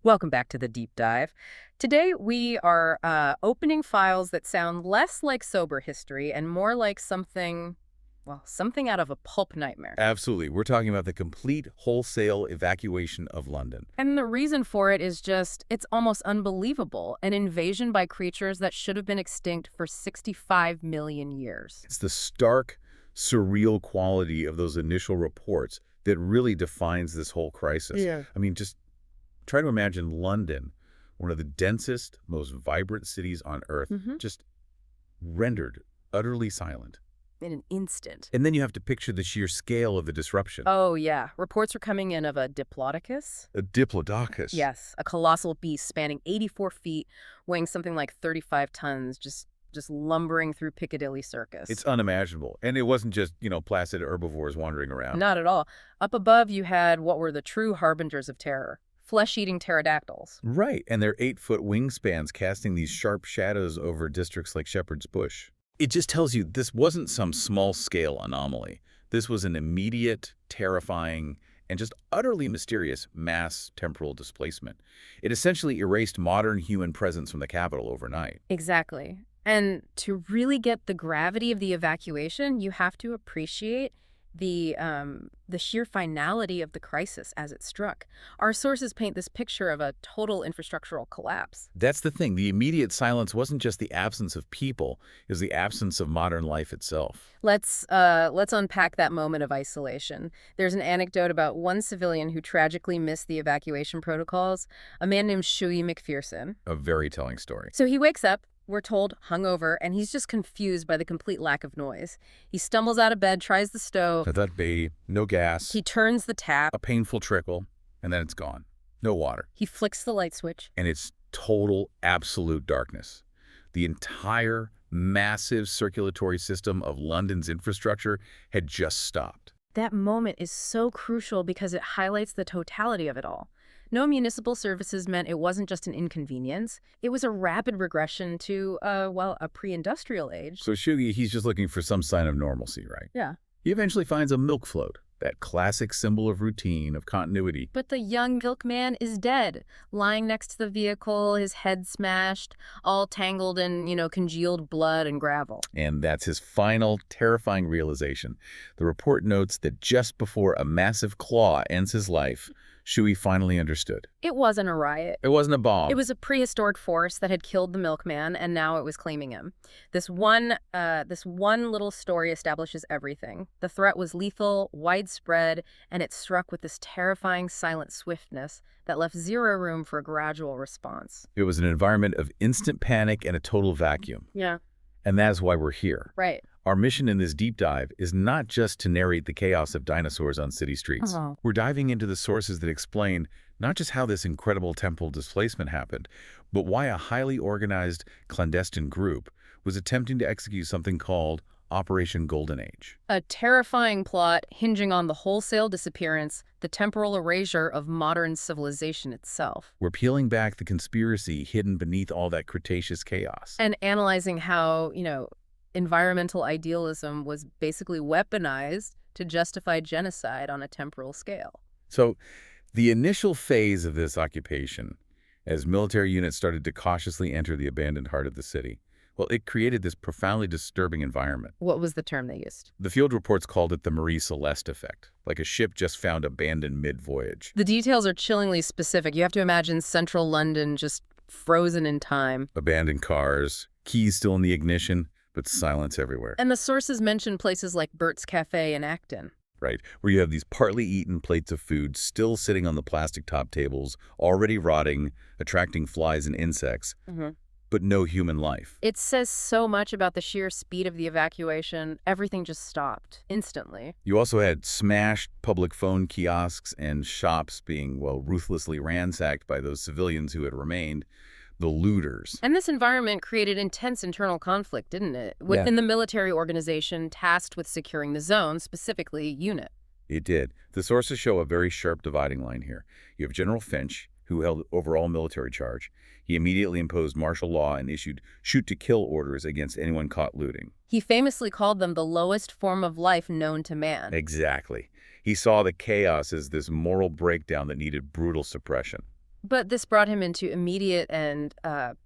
Welcome back to the deep dive. Today we are opening files that sound less like sober history and more like something, well, something out of a pulp nightmare. Absolutely. We're talking about the complete wholesale evacuation of London. And the reason for it is just, it's almost unbelievable. An invasion by creatures that should have been extinct for 65 million years. It's the stark, surreal quality of those initial reports that really defines this whole crisis. Yeah. I mean, just try to imagine London, one of the densest, most vibrant cities on Earth, just rendered utterly silent. In an instant. And then you have to picture the sheer scale of the disruption. Oh, yeah. Reports are coming in of a diplodocus. A diplodocus. Yes, a colossal beast spanning 84 feet, weighing something like 35 tons, just lumbering through Piccadilly Circus. It's unimaginable. And it wasn't just, placid herbivores wandering around. Not at all. Up above, you had what were the true harbingers of terror. Flesh-eating pterodactyls. Right, and their 8-foot wingspans casting these sharp shadows over districts like Shepherd's Bush. It just tells you this wasn't some small-scale anomaly. This was an immediate, terrifying, and just utterly mysterious mass temporal displacement. It essentially erased modern human presence from the capital overnight. Exactly. And to really get the gravity of the evacuation, you have to appreciate the sheer finality of the crisis as it struck. Our sources paint this picture of a total infrastructural collapse. That's the thing. The immediate silence wasn't just the absence of people, it was the absence of modern life itself. Let's unpack that moment of isolation. There's an anecdote about one civilian who tragically missed the evacuation protocols, a man named Shuey McPherson. A very telling story. So he wakes up, we're told, hungover, and he's just confused by the complete lack of noise. He stumbles out of bed, tries the stove. Let that be. No gas. He turns the tap. A painful trickle, and then it's gone. No water. He flicks the light switch. And it's total, absolute darkness. The entire massive circulatory system of London's infrastructure had just stopped. That moment is so crucial because it highlights the totality of it all. No municipal services meant it wasn't just an inconvenience. It was a rapid regression to, a pre-industrial age. So Shugi, he's just looking for some sign of normalcy, right? Yeah. He eventually finds a milk float, that classic symbol of routine, of continuity. But the young milkman is dead, lying next to the vehicle, his head smashed, all tangled in, congealed blood and gravel. And that's his final, terrifying realization. The report notes that just before a massive claw ends his life, Shuey finally understood. It wasn't a riot. It wasn't a bomb. It was a prehistoric force that had killed the milkman, and now it was claiming him. This one little story establishes everything. The threat was lethal, widespread, and it struck with this terrifying silent swiftness that left zero room for a gradual response. It was an environment of instant panic and a total vacuum. Yeah. And that is why we're here. Right. Our mission in this deep dive is not just to narrate the chaos of dinosaurs on city streets. We're diving into the sources that explain not just how this incredible temporal displacement happened, but why a highly organized clandestine group was attempting to execute something called Operation Golden Age. A terrifying plot hinging on the wholesale disappearance, the temporal erasure of modern civilization itself. We're peeling back the conspiracy hidden beneath all that Cretaceous chaos. And analyzing how, environmental idealism was basically weaponized to justify genocide on a temporal scale. So the initial phase of this occupation, as military units started to cautiously enter the abandoned heart of the city, well, it created this profoundly disturbing environment. What was the term they used? The field reports called it the Marie Celeste effect, like a ship just found abandoned mid-voyage. The details are chillingly specific. You have to imagine central London just frozen in time. Abandoned cars, keys still in the ignition, but silence everywhere. And the sources mention places like Bert's Cafe in Acton. Right, where you have these partly eaten plates of food still sitting on the plastic top tables, already rotting, attracting flies and insects, but no human life. It says so much about the sheer speed of the evacuation. Everything just stopped instantly. You also had smashed public phone kiosks and shops being, ruthlessly ransacked by those civilians who had remained. The looters. And this environment created intense internal conflict, didn't it? Within the military organization tasked with securing the zone, specifically UNIT. It did. The sources show a very sharp dividing line here. You have General Finch, who held overall military charge. He immediately imposed martial law and issued shoot-to-kill orders against anyone caught looting. He famously called them the lowest form of life known to man. Exactly. He saw the chaos as this moral breakdown that needed brutal suppression. But this brought him into immediate and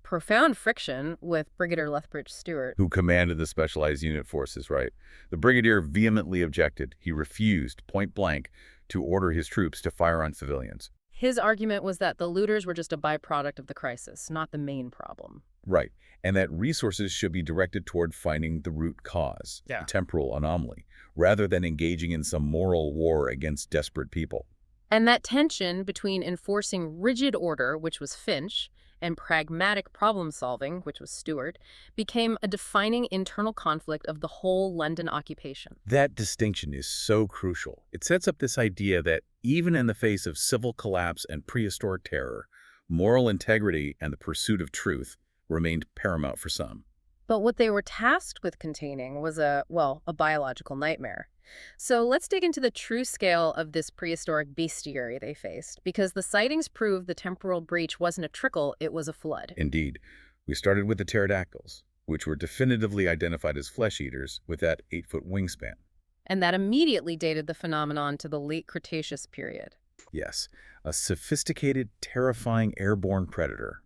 profound friction with Brigadier Lethbridge Stewart. Who commanded the specialized unit forces, right? The brigadier vehemently objected. He refused, point blank, to order his troops to fire on civilians. His argument was that the looters were just a byproduct of the crisis, not the main problem. Right, and that resources should be directed toward finding the root cause, the temporal anomaly, rather than engaging in some moral war against desperate people. And that tension between enforcing rigid order, which was Finch, and pragmatic problem-solving, which was Stewart, became a defining internal conflict of the whole London occupation. That distinction is so crucial. It sets up this idea that even in the face of civil collapse and prehistoric terror, moral integrity and the pursuit of truth remained paramount for some. But what they were tasked with containing was a biological nightmare. So let's dig into the true scale of this prehistoric bestiary they faced, because the sightings prove the temporal breach wasn't a trickle, it was a flood. Indeed. We started with the pterodactyls, which were definitively identified as flesh-eaters with that 8-foot wingspan. And that immediately dated the phenomenon to the late Cretaceous period. Yes, a sophisticated, terrifying airborne predator.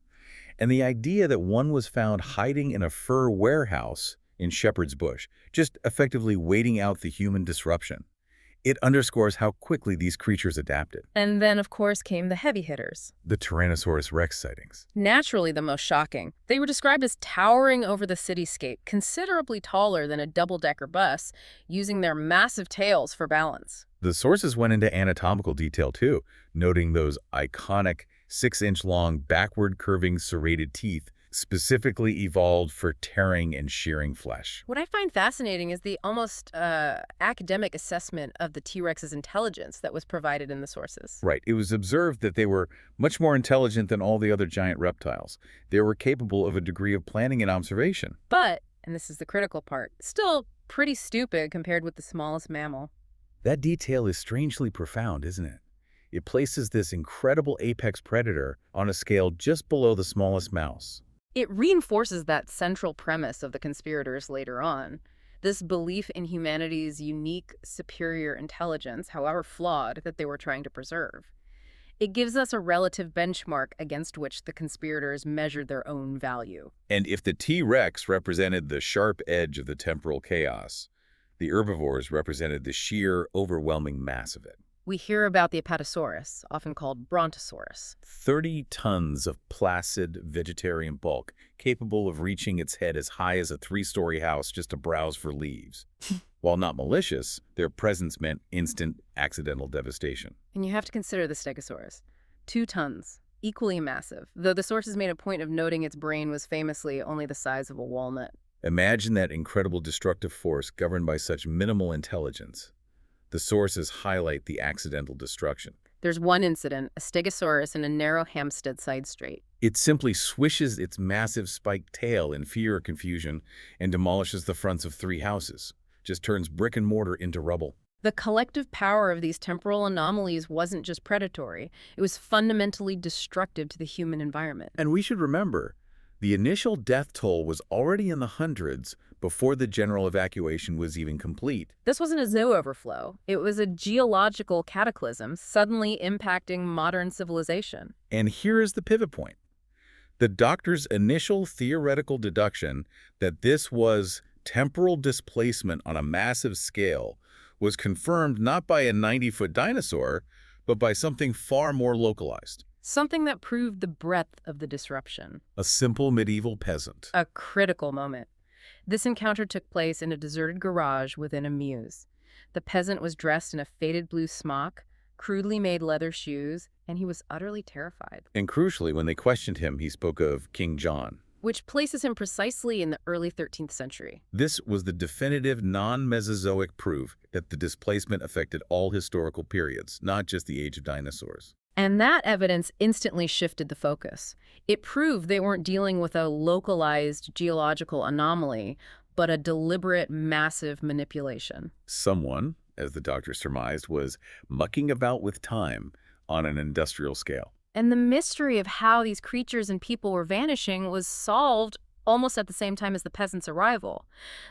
And the idea that one was found hiding in a fur warehouse in Shepherd's Bush, just effectively waiting out the human disruption. It underscores how quickly these creatures adapted. And then, of course, came the heavy hitters. The Tyrannosaurus rex sightings. Naturally the most shocking. They were described as towering over the cityscape, considerably taller than a double-decker bus, using their massive tails for balance. The sources went into anatomical detail, too, noting those iconic 6-inch-long, backward-curving serrated teeth specifically evolved for tearing and shearing flesh. What I find fascinating is the almost academic assessment of the T-Rex's intelligence that was provided in the sources. Right. It was observed that they were much more intelligent than all the other giant reptiles. They were capable of a degree of planning and observation. But, and this is the critical part, still pretty stupid compared with the smallest mammal. That detail is strangely profound, isn't it? It places this incredible apex predator on a scale just below the smallest mouse. It reinforces that central premise of the conspirators later on, this belief in humanity's unique, superior intelligence, however flawed, that they were trying to preserve. It gives us a relative benchmark against which the conspirators measured their own value. And if the T-Rex represented the sharp edge of the temporal chaos, the herbivores represented the sheer, overwhelming mass of it. We hear about the Apatosaurus, often called Brontosaurus. 30 tons of placid vegetarian bulk, capable of reaching its head as high as a 3-story house just to browse for leaves. While not malicious, their presence meant instant, accidental devastation. And you have to consider the Stegosaurus. 2 tons, equally massive, though the sources made a point of noting its brain was famously only the size of a walnut. Imagine that incredible destructive force governed by such minimal intelligence. The sources highlight the accidental destruction. There's one incident, a Stegosaurus in a narrow Hampstead side street. It simply swishes its massive spiked tail in fear or confusion and demolishes the fronts of 3 houses. Just turns brick and mortar into rubble. The collective power of these temporal anomalies wasn't just predatory. It was fundamentally destructive to the human environment. And we should remember, the initial death toll was already in the hundreds before the general evacuation was even complete. This wasn't a zoo overflow. It was a geological cataclysm suddenly impacting modern civilization. And here is the pivot point. The doctor's initial theoretical deduction that this was temporal displacement on a massive scale was confirmed not by a 90-foot dinosaur, but by something far more localized. Something that proved the breadth of the disruption. A simple medieval peasant. A critical moment. This encounter took place in a deserted garage within a mews. The peasant was dressed in a faded blue smock, crudely made leather shoes, and he was utterly terrified. And crucially, when they questioned him, he spoke of King John, which places him precisely in the early 13th century. This was the definitive non-Mesozoic proof that the displacement affected all historical periods, not just the age of dinosaurs. And that evidence instantly shifted the focus. It proved they weren't dealing with a localized geological anomaly, but a deliberate, massive manipulation. Someone, as the doctor surmised, was mucking about with time on an industrial scale. And the mystery of how these creatures and people were vanishing was solved almost at the same time as the peasant's arrival.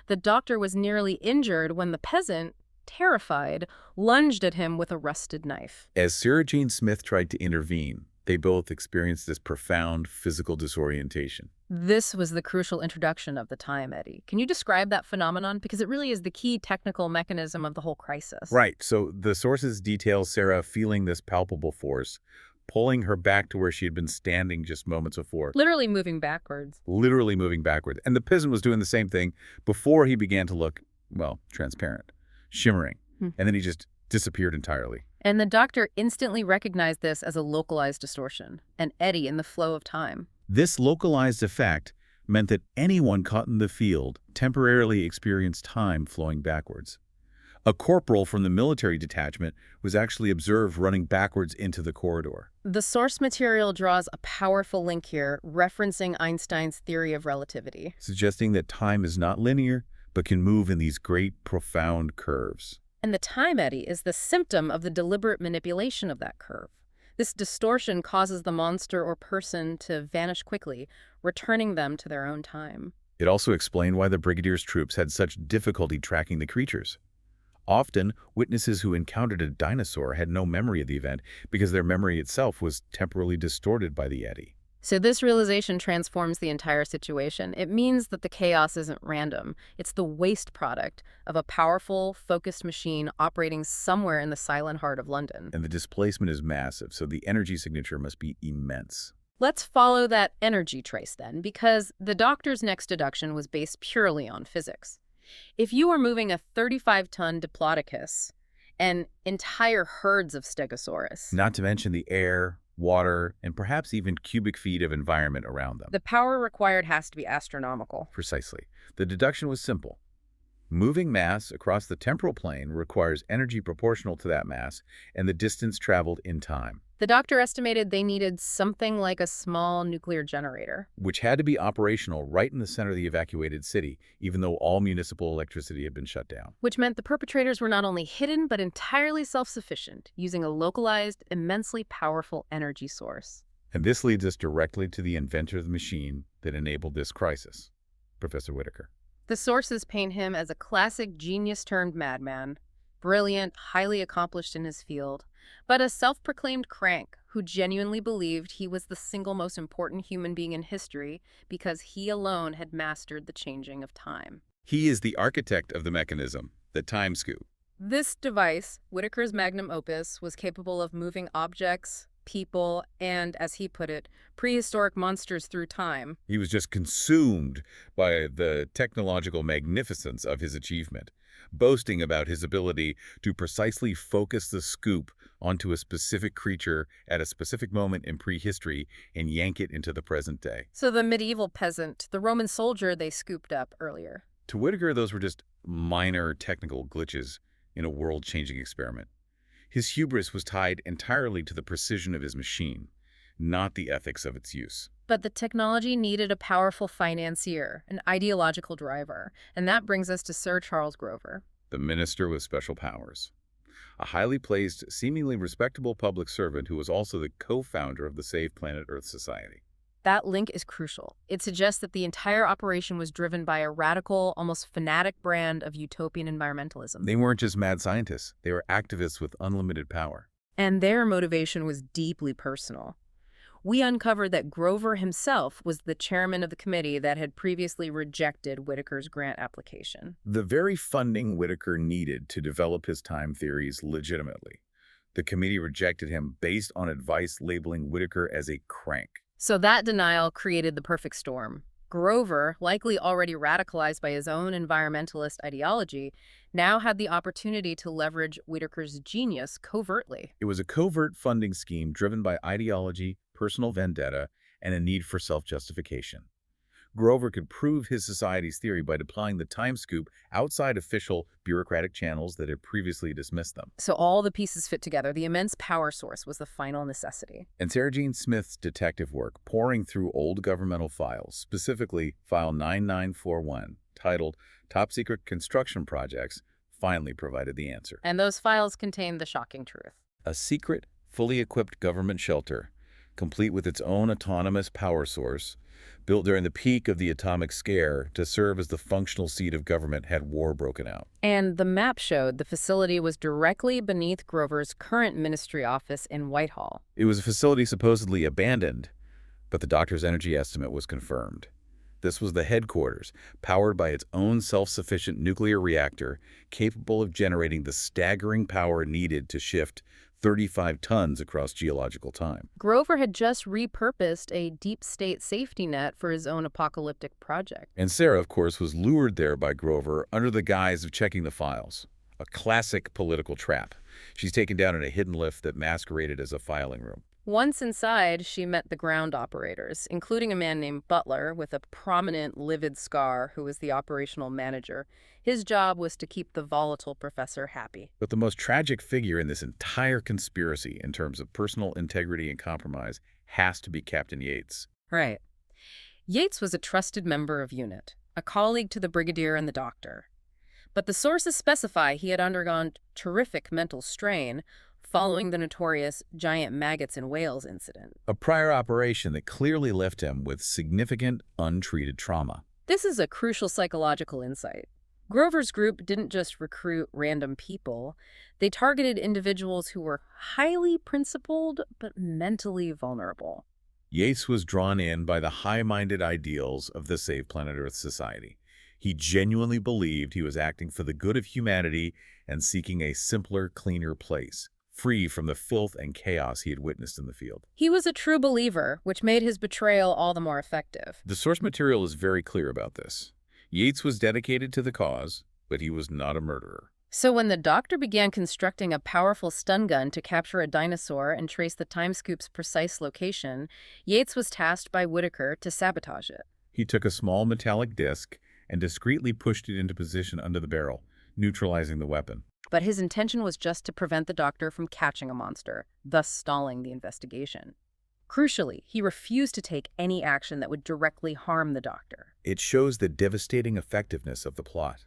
The doctor was nearly injured when the peasant, terrified, lunged at him with a rusted knife. As Sarah Jane Smith tried to intervene, They both experienced this profound physical disorientation. This was the crucial introduction of the time eddy. Can you describe that phenomenon? Because it really is the key technical mechanism of the whole crisis. Right, so the sources detail Sarah feeling this palpable force, pulling her back to where she had been standing just moments before, Literally moving backwards. literally moving backward. And the peasant was doing the same thing before he began to look, well, transparent, shimmering. Hmm. And then he just disappeared entirely. And the doctor instantly recognized this as a localized distortion, an eddy in the flow of time. This localized effect meant that anyone caught in the field temporarily experienced time flowing backwards. A corporal from the military detachment was actually observed running backwards into the corridor. The source material draws a powerful link here, referencing Einstein's theory of relativity. Suggesting that time is not linear, but can move in these great, profound curves. And the time eddy is the symptom of the deliberate manipulation of that curve. This distortion causes the monster or person to vanish quickly, returning them to their own time. It also explained why the brigadier's troops had such difficulty tracking the creatures. Often, witnesses who encountered a dinosaur had no memory of the event because their memory itself was temporarily distorted by the eddy. So this realization transforms the entire situation. It means that the chaos isn't random. It's the waste product of a powerful, focused machine operating somewhere in the silent heart of London. And the displacement is massive, so the energy signature must be immense. Let's follow that energy trace then, because the doctor's next deduction was based purely on physics. If you are moving a 35-ton Diplodocus and entire herds of Stegosaurus, Not to mention the air, water, and perhaps even cubic feet of environment around them. the power required has to be astronomical. Precisely. The deduction was simple. Moving mass across the temporal plane requires energy proportional to that mass and the distance traveled in time, The doctor estimated they needed something like a small nuclear generator. which had to be operational right in the center of the evacuated city, even though all municipal electricity had been shut down. Which meant the perpetrators were not only hidden, but entirely self-sufficient, using a localized, immensely powerful energy source. And this leads us directly to the inventor of the machine that enabled this crisis, Professor Whitaker. The sources paint him as a classic genius-turned-madman, brilliant, highly accomplished in his field, but a self-proclaimed crank who genuinely believed he was the single most important human being in history because he alone had mastered the changing of time. He is the architect of the mechanism, the Timescoop. This device, Whitaker's magnum opus, was capable of moving objects, people, and, as he put it, prehistoric monsters through time. He was just consumed by the technological magnificence of his achievement, boasting about his ability to precisely focus the scoop onto a specific creature at a specific moment in prehistory and yank it into the present day. So the medieval peasant, the Roman soldier they scooped up earlier. To Whitaker, those were just minor technical glitches in a world-changing experiment. His hubris was tied entirely to the precision of his machine, not the ethics of its use. But the technology needed a powerful financier, an ideological driver, and that brings us to Sir Charles Grover. The minister with special powers. A highly placed, seemingly respectable public servant who was also the co-founder of the Save Planet Earth Society. That link is crucial. It suggests that the entire operation was driven by a radical, almost fanatic brand of utopian environmentalism. They weren't just mad scientists. They were activists with unlimited power. And their motivation was deeply personal. We uncovered that Grover himself was the chairman of the committee that had previously rejected Whitaker's grant application. The very funding Whitaker needed to develop his time theories legitimately. The committee rejected him based on advice labeling Whitaker as a crank. So that denial created the perfect storm. Grover, likely already radicalized by his own environmentalist ideology, now had the opportunity to leverage Whitaker's genius covertly. It was a covert funding scheme driven by ideology, personal vendetta, and a need for self-justification. Grover could prove his society's theory by deploying the Timescoop outside official bureaucratic channels that had previously dismissed them. So all the pieces fit together. The immense power source was the final necessity. And Sarah Jean Smith's detective work, pouring through old governmental files, specifically File 9941, titled Top Secret Construction Projects, finally provided the answer. And those files contained the shocking truth. A secret, fully equipped government shelter complete with its own autonomous power source, built during the peak of the atomic scare to serve as the functional seat of government had war broken out. And the map showed the facility was directly beneath Grover's current ministry office in Whitehall. It was a facility supposedly abandoned, but the doctor's energy estimate was confirmed. This was the headquarters, powered by its own self-sufficient nuclear reactor, capable of generating the staggering power needed to shift 35 tons across geological time. Grover had just repurposed a deep state safety net for his own apocalyptic project. And Sarah, of course, was lured there by Grover under the guise of checking the files. A classic political trap. She's taken down in a hidden lift that masqueraded as a filing room. Once inside, she met the ground operators, including a man named Butler with a prominent livid scar who was the operational manager. His job was to keep the volatile professor happy. But the most tragic figure in this entire conspiracy in terms of personal integrity and compromise has to be Captain Yates. Right. Yates was a trusted member of UNIT, a colleague to the brigadier and the doctor. But the sources specify he had undergone terrific mental strain following the notorious giant maggots in whales incident. A prior operation that clearly left him with significant untreated trauma. This is a crucial psychological insight. Grover's group didn't just recruit random people. They targeted individuals who were highly principled but mentally vulnerable. Yates was drawn in by the high-minded ideals of the Save Planet Earth Society. He genuinely believed he was acting for the good of humanity and seeking a simpler, cleaner place, free from the filth and chaos he had witnessed in the field. He was a true believer, which made his betrayal all the more effective. The source material is very clear about this. Yates was dedicated to the cause, but he was not a murderer. So when the doctor began constructing a powerful stun gun to capture a dinosaur and trace the Timescoop's precise location, Yates was tasked by Whitaker to sabotage it. He took a small metallic disc and discreetly pushed it into position under the barrel, neutralizing the weapon. But his intention was just to prevent the doctor from catching a monster, thus stalling the investigation. Crucially, he refused to take any action that would directly harm the doctor. It shows the devastating effectiveness of the plot.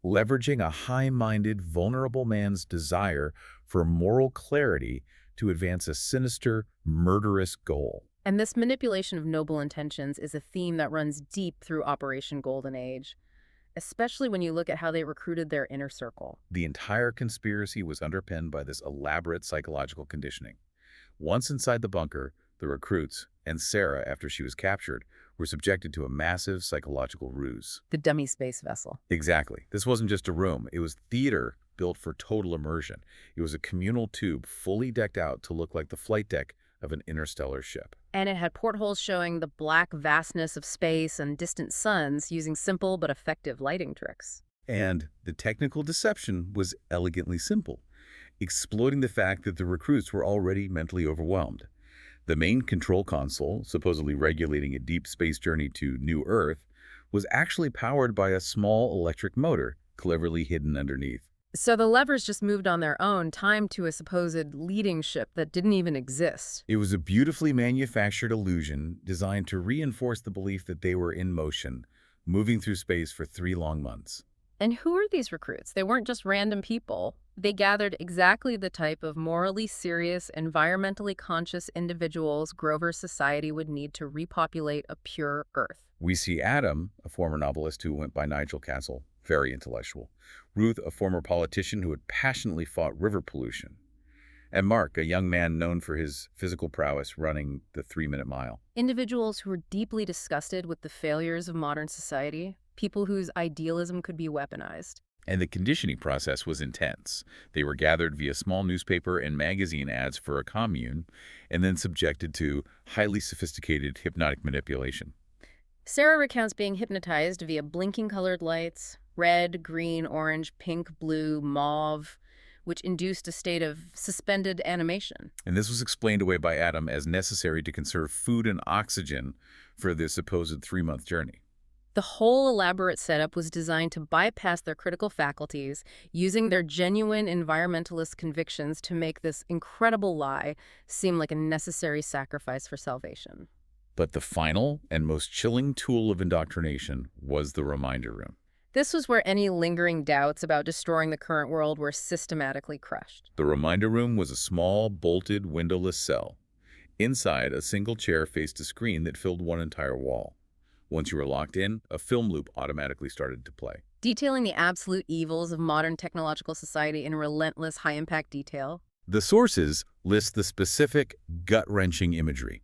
Leveraging a high-minded, vulnerable man's desire for moral clarity to advance a sinister, murderous goal. And this manipulation of noble intentions is a theme that runs deep through Operation Golden Age, especially when you look at how they recruited their inner circle. The entire conspiracy was underpinned by this elaborate psychological conditioning. Once inside the bunker, the recruits, and Sarah after she was captured, were subjected to a massive psychological ruse. The dummy space vessel. Exactly. This wasn't just a room. It was theater built for total immersion. It was a communal tube fully decked out to look like the flight deck of an interstellar ship. And it had portholes showing the black vastness of space and distant suns using simple but effective lighting tricks. And the technical deception was elegantly simple, exploiting the fact that the recruits were already mentally overwhelmed. The main control console, supposedly regulating a deep space journey to New Earth, was actually powered by a small electric motor cleverly hidden underneath. So the levers just moved on their own, timed to a supposed leading ship that didn't even exist. It was a beautifully manufactured illusion designed to reinforce the belief that they were in motion, moving through space for 3 long months. And who are these recruits? They weren't just random people. They gathered exactly the type of morally serious, environmentally conscious individuals Grover's society would need to repopulate a pure Earth. We see Adam, a former novelist who went by Nigel Castle, very intellectual. Ruth, a former politician who had passionately fought river pollution. And Mark, a young man known for his physical prowess running the 3-minute mile. Individuals who were deeply disgusted with the failures of modern society, people whose idealism could be weaponized. And the conditioning process was intense. They were gathered via small newspaper and magazine ads for a commune, and then subjected to highly sophisticated hypnotic manipulation. Sarah recounts being hypnotized via blinking colored lights, red, green, orange, pink, blue, mauve, which induced a state of suspended animation. And this was explained away by Adam as necessary to conserve food and oxygen for the supposed 3-month journey. The whole elaborate setup was designed to bypass their critical faculties, using their genuine environmentalist convictions to make this incredible lie seem like a necessary sacrifice for salvation. But the final and most chilling tool of indoctrination was the reminder room. This was where any lingering doubts about destroying the current world were systematically crushed. The reminder room was a small, bolted, windowless cell. Inside, a single chair faced a screen that filled one entire wall. Once you were locked in, a film loop automatically started to play. Detailing the absolute evils of modern technological society in relentless, high-impact detail. The sources list the specific, gut-wrenching imagery.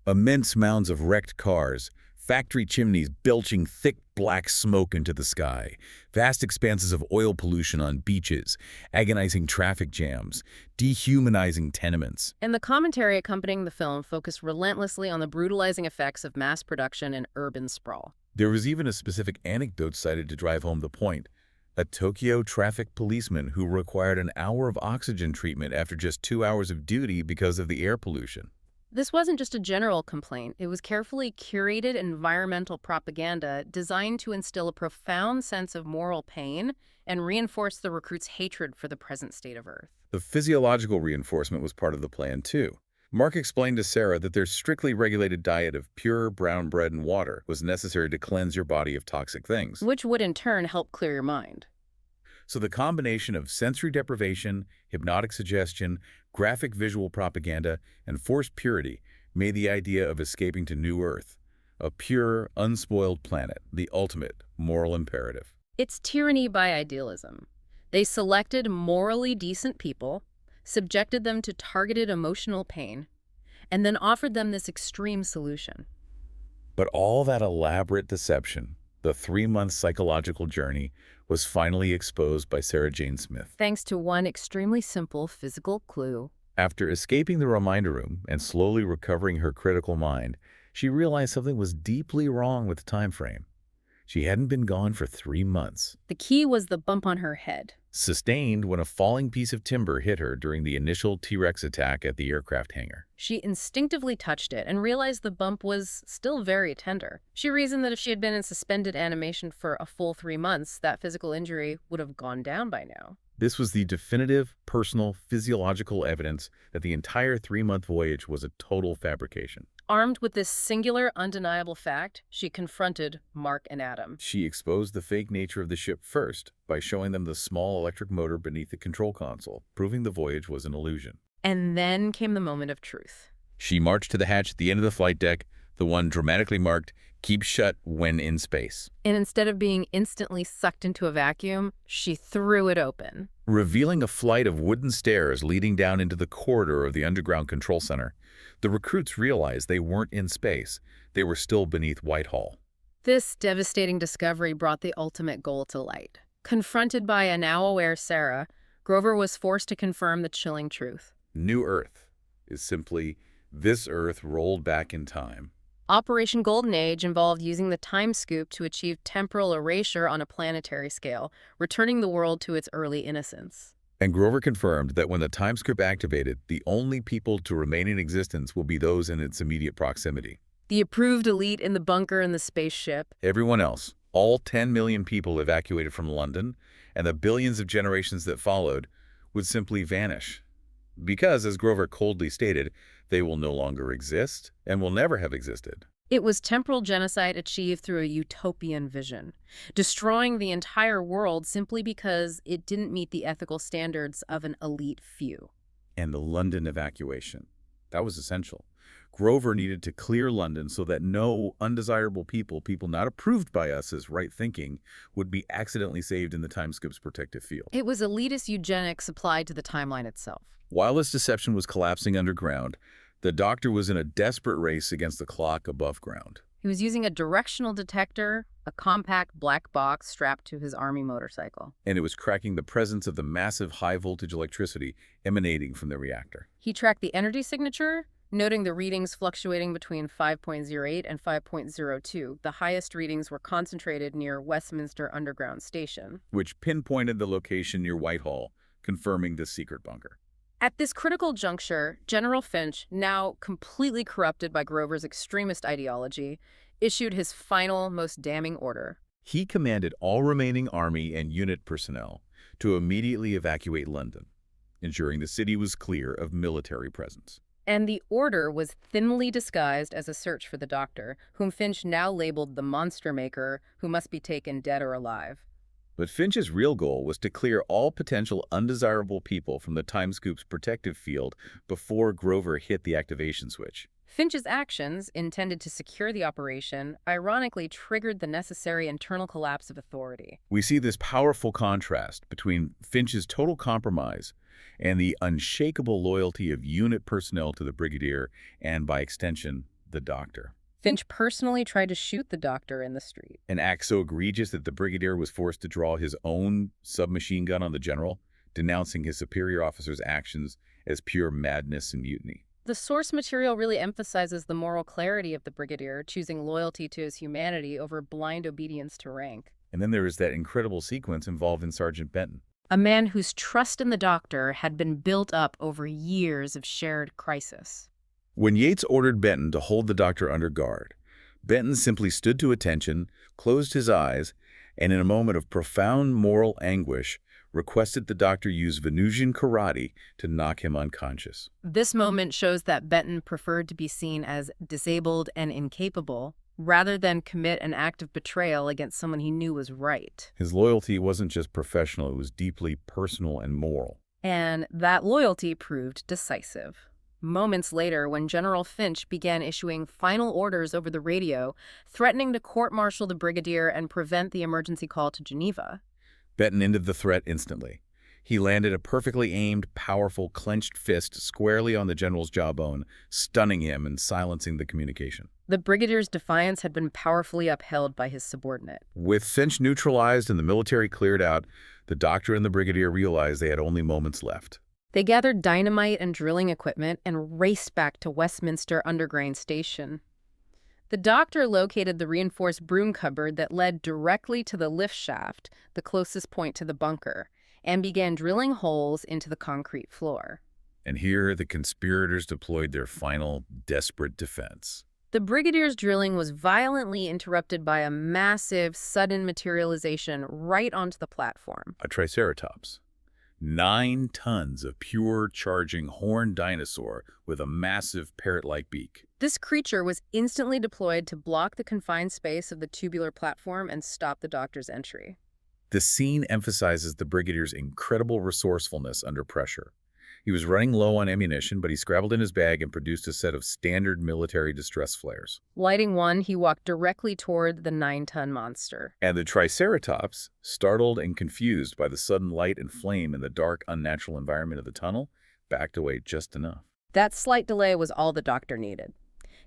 Immense mounds of wrecked cars, factory chimneys belching thick black smoke into the sky, vast expanses of oil pollution on beaches, agonizing traffic jams, dehumanizing tenements. And the commentary accompanying the film focused relentlessly on the brutalizing effects of mass production and urban sprawl. There was even a specific anecdote cited to drive home the point. A Tokyo traffic policeman who required an hour of oxygen treatment after just 2 hours of duty because of the air pollution. This wasn't just a general complaint. It was carefully curated environmental propaganda designed to instill a profound sense of moral pain and reinforce the recruits' hatred for the present state of Earth. The physiological reinforcement was part of the plan, too. Mark explained to Sarah that their strictly regulated diet of pure brown bread and water was necessary to cleanse your body of toxic things. Which would in turn help clear your mind. So the combination of sensory deprivation, hypnotic suggestion, graphic visual propaganda, and forced purity made the idea of escaping to New Earth, a pure, unspoiled planet, the ultimate moral imperative. It's tyranny by idealism. They selected morally decent people, subjected them to targeted emotional pain, and then offered them this extreme solution. But all that elaborate deception, the 3-month psychological journey, was finally exposed by Sarah Jane Smith. Thanks to one extremely simple physical clue. After escaping the reminder room and slowly recovering her critical mind, she realized something was deeply wrong with the time frame. She hadn't been gone for 3 months. The key was the bump on her head. Sustained when a falling piece of timber hit her during the initial T-Rex attack at the aircraft hangar. She instinctively touched it and realized the bump was still very tender. She reasoned that if she had been in suspended animation for a full 3 months, that physical injury would have gone down by now. This was the definitive, personal, physiological evidence that the entire 3-month voyage was a total fabrication. Armed with this singular, undeniable fact, she confronted Mark and Adam. She exposed the fake nature of the ship first by showing them the small electric motor beneath the control console, proving the voyage was an illusion. And then came the moment of truth. She marched to the hatch at the end of the flight deck, the one dramatically marked, "Keep shut when in space." And instead of being instantly sucked into a vacuum, she threw it open, revealing a flight of wooden stairs leading down into the corridor of the underground control center. The recruits realized they weren't in space. They were still beneath Whitehall. This devastating discovery brought the ultimate goal to light. Confronted by a now-aware Sarah, Grover was forced to confirm the chilling truth. New Earth is simply this Earth rolled back in time. Operation Golden Age involved using the Timescoop to achieve temporal erasure on a planetary scale, returning the world to its early innocence. And Grover confirmed that when the Timescoop activated, the only people to remain in existence will be those in its immediate proximity. The approved elite in the bunker and the spaceship. Everyone else, all 10 million people evacuated from London, and the billions of generations that followed, would simply vanish. Because, as Grover coldly stated, they will no longer exist and will never have existed. It was temporal genocide achieved through a utopian vision, destroying the entire world simply because it didn't meet the ethical standards of an elite few. And the London evacuation. That was essential. Grover needed to clear London so that no undesirable people not approved by us as right thinking, would be accidentally saved in the Timescoop's protective field. It was elitist eugenics applied to the timeline itself. While this deception was collapsing underground, the Doctor was in a desperate race against the clock above ground. He was using a directional detector, a compact black box strapped to his army motorcycle. And it was tracking the presence of the massive high-voltage electricity emanating from the reactor. He tracked the energy signature, noting the readings fluctuating between 5.08 and 5.02. The highest readings were concentrated near Westminster Underground Station, which pinpointed the location near Whitehall, confirming the secret bunker. At this critical juncture, General Finch, now completely corrupted by Grover's extremist ideology, issued his final, most damning order. He commanded all remaining Army and unit personnel to immediately evacuate London, ensuring the city was clear of military presence. And the order was thinly disguised as a search for the Doctor, whom Finch now labeled the monster maker, who must be taken dead or alive. But Finch's real goal was to clear all potential undesirable people from the Timescoop's protective field before Grover hit the activation switch. Finch's actions, intended to secure the operation, ironically triggered the necessary internal collapse of authority. We see this powerful contrast between Finch's total compromise and the unshakable loyalty of unit personnel to the Brigadier and, by extension, the Doctor. Finch personally tried to shoot the Doctor in the street. An act so egregious that the Brigadier was forced to draw his own submachine gun on the General, denouncing his superior officer's actions as pure madness and mutiny. The source material really emphasizes the moral clarity of the Brigadier, choosing loyalty to his humanity over blind obedience to rank. And then there is that incredible sequence involving Sergeant Benton. A man whose trust in the Doctor had been built up over years of shared crisis. When Yates ordered Benton to hold the Doctor under guard, Benton simply stood to attention, closed his eyes, and in a moment of profound moral anguish, requested the Doctor use Venusian karate to knock him unconscious. This moment shows that Benton preferred to be seen as disabled and incapable, rather than commit an act of betrayal against someone he knew was right. His loyalty wasn't just professional, it was deeply personal and moral. And that loyalty proved decisive. Moments later, when General Finch began issuing final orders over the radio, threatening to court-martial the Brigadier and prevent the emergency call to Geneva, Benton ended the threat instantly. He landed a perfectly aimed, powerful, clenched fist squarely on the General's jawbone, stunning him and silencing the communication. the Brigadier's defiance had been powerfully upheld by his subordinate. With Finch neutralized and the military cleared out, the Doctor and the Brigadier realized they had only moments left. They gathered dynamite and drilling equipment and raced back to Westminster Underground Station. The Doctor located the reinforced broom cupboard that led directly to the lift shaft, the closest point to the bunker, and began drilling holes into the concrete floor. And here the conspirators deployed their final, desperate defense. The Brigadier's drilling was violently interrupted by a massive, sudden materialization right onto the platform. A Triceratops. 9 tons of pure charging horned dinosaur with a massive parrot-like beak. This creature was instantly deployed to block the confined space of the tubular platform and stop the Doctor's entry. The scene emphasizes the Brigadier's incredible resourcefulness under pressure. He was running low on ammunition, but he scrabbled in his bag and produced a set of standard military distress flares. Lighting one, he walked directly toward the 9-ton monster. And the Triceratops, startled and confused by the sudden light and flame in the dark, unnatural environment of the tunnel, backed away just enough. That slight delay was all the Doctor needed.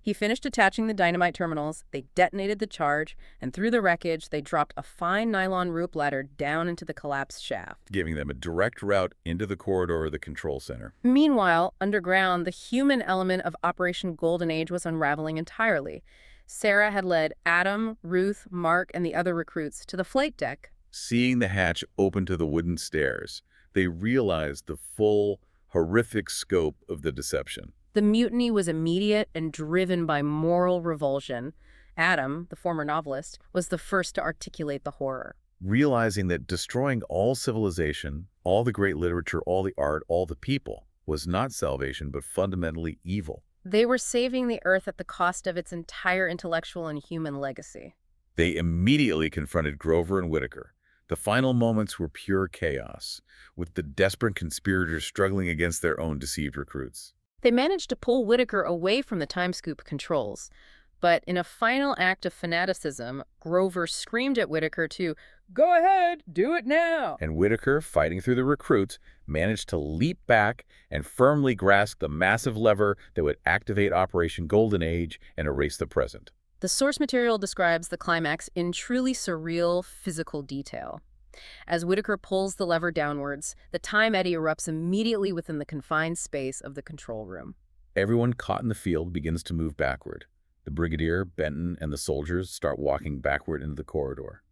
He finished attaching the dynamite terminals, they detonated the charge, and through the wreckage, they dropped a fine nylon rope ladder down into the collapsed shaft, giving them a direct route into the corridor of the control center. Meanwhile, underground, the human element of Operation Golden Age was unraveling entirely. Sarah had led Adam, Ruth, Mark, and the other recruits to the flight deck. Seeing the hatch open to the wooden stairs, they realized the full, horrific scope of the deception. The mutiny was immediate and driven by moral revulsion. Adam, the former novelist, was the first to articulate the horror. Realizing that destroying all civilization, all the great literature, all the art, all the people, was not salvation but fundamentally evil. They were saving the Earth at the cost of its entire intellectual and human legacy. They immediately confronted Grover and Whitaker. The final moments were pure chaos, with the desperate conspirators struggling against their own deceived recruits. They managed to pull Whitaker away from the Timescoop controls, but in a final act of fanaticism, Grover screamed at Whitaker to, "Go ahead, do it now!" And Whitaker, fighting through the recruits, managed to leap back and firmly grasp the massive lever that would activate Operation Golden Age and erase the present. The source material describes the climax in truly surreal physical detail. As Whitaker pulls the lever downwards, the time eddy erupts immediately within the confined space of the control room. Everyone caught in the field begins to move backward. The Brigadier, Benton, and the soldiers start walking backward into the corridor.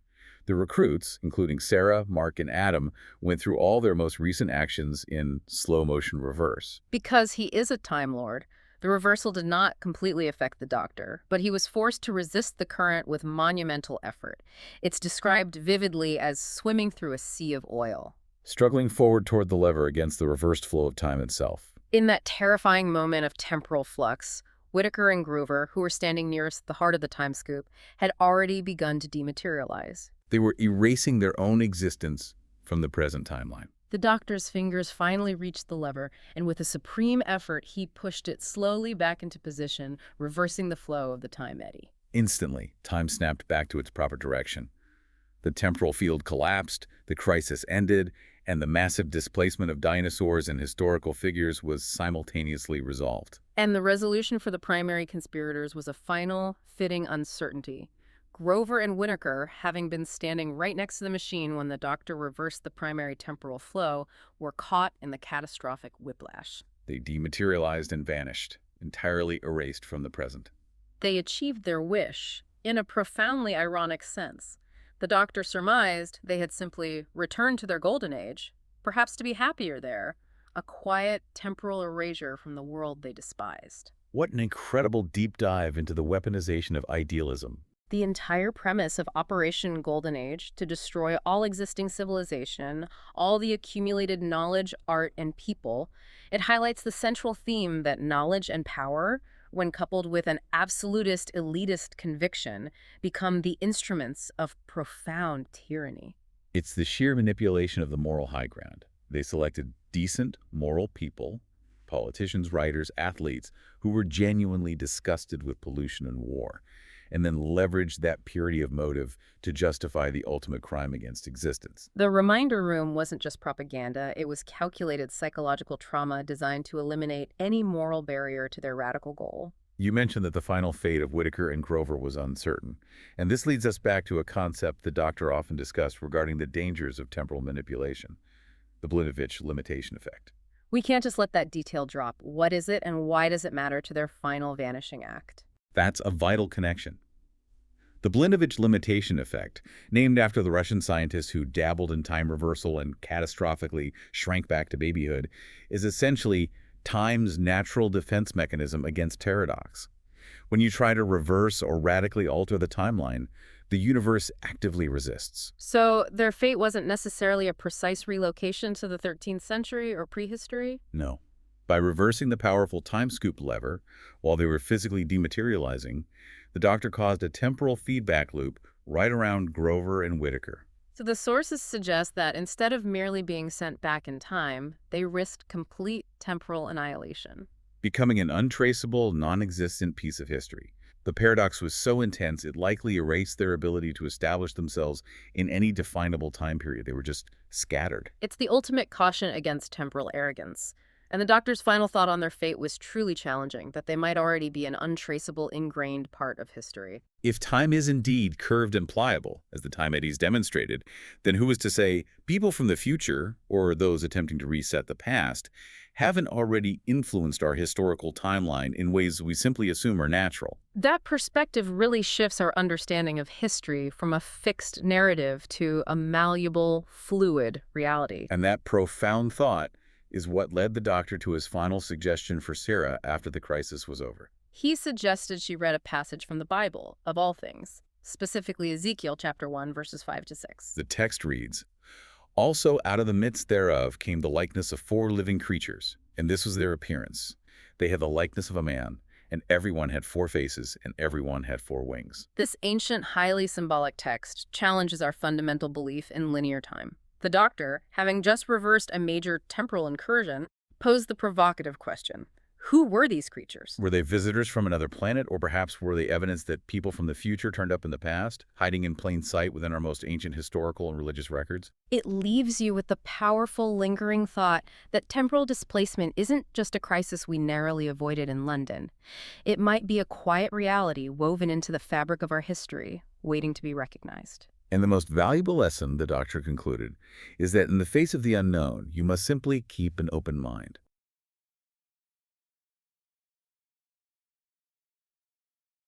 The recruits, including Sarah, Mark, and Adam, went through all their most recent actions in slow-motion reverse. Because he is a Time Lord, the reversal did not completely affect the Doctor, but he was forced to resist the current with monumental effort. It's described vividly as swimming through a sea of oil. Struggling forward toward the lever against the reversed flow of time itself. In that terrifying moment of temporal flux, Whitaker and Grover, who were standing nearest the heart of the Timescoop, had already begun to dematerialize. They were erasing their own existence from the present timeline. The doctor's fingers finally reached the lever, and with a supreme effort, he pushed it slowly back into position, reversing the flow of the time eddy. Instantly, time snapped back to its proper direction. The temporal field collapsed, the crisis ended, and the massive displacement of dinosaurs and historical figures was simultaneously resolved. And the resolution for the primary conspirators was a final, fitting uncertainty. Grover and Whitaker, having been standing right next to the machine when the doctor reversed the primary temporal flow, were caught in the catastrophic whiplash. They dematerialized and vanished, entirely erased from the present. They achieved their wish, in a profoundly ironic sense. The doctor surmised they had simply returned to their golden age, perhaps to be happier there, a quiet temporal erasure from the world they despised. What an incredible deep dive into the weaponization of idealism. The entire premise of Operation Golden Age, to destroy all existing civilization, all the accumulated knowledge, art, and people, it highlights the central theme that knowledge and power, when coupled with an absolutist, elitist conviction, become the instruments of profound tyranny. It's the sheer manipulation of the moral high ground. They selected decent, moral people, politicians, writers, athletes, who were genuinely disgusted with pollution and war, and then leveraged that purity of motive to justify the ultimate crime against existence. The reminder room wasn't just propaganda, it was calculated psychological trauma designed to eliminate any moral barrier to their radical goal. You mentioned that the final fate of Whitaker and Grover was uncertain, and this leads us back to a concept the doctor often discussed regarding the dangers of temporal manipulation, the Blinovitch limitation effect. We can't just let that detail drop. What is it, and why does it matter to their final vanishing act? That's a vital connection. The Blinovitch limitation effect, named after the Russian scientist who dabbled in time reversal and catastrophically shrank back to babyhood, is essentially time's natural defense mechanism against paradox. When you try to reverse or radically alter the timeline, the universe actively resists. So their fate wasn't necessarily a precise relocation to the 13th century or prehistory? No. By reversing the powerful Timescoop lever while they were physically dematerializing, the doctor caused a temporal feedback loop right around Grover and Whitaker. So the sources suggest that instead of merely being sent back in time, they risked complete temporal annihilation, Becoming an untraceable, non-existent piece of history. The paradox was so intense it likely erased their ability to establish themselves in any definable time period. They were just scattered. It's the ultimate caution against temporal arrogance. And the doctor's final thought on their fate was truly challenging, that they might already be an untraceable, ingrained part of history. If time is indeed curved and pliable, as the time eddies demonstrated, then who is to say people from the future, or those attempting to reset the past, haven't already influenced our historical timeline in ways we simply assume are natural? That perspective really shifts our understanding of history from a fixed narrative to a malleable, fluid reality. And that profound thought is what led the doctor to his final suggestion for Sarah after the crisis was over. He suggested she read a passage from the Bible, of all things, specifically Ezekiel chapter 1, verses 5 to 6. The text reads, "Also out of the midst thereof came the likeness of 4 living creatures, and this was their appearance. They had the likeness of a man, and everyone had 4 faces, and everyone had 4 wings." This ancient, highly symbolic text challenges our fundamental belief in linear time. The doctor, having just reversed a major temporal incursion, posed the provocative question, who were these creatures? Were they visitors from another planet, or perhaps were they evidence that people from the future turned up in the past, hiding in plain sight within our most ancient historical and religious records? It leaves you with the powerful, lingering thought that temporal displacement isn't just a crisis we narrowly avoided in London. It might be a quiet reality woven into the fabric of our history, waiting to be recognized. And the most valuable lesson, the doctor concluded, is that in the face of the unknown, you must simply keep an open mind.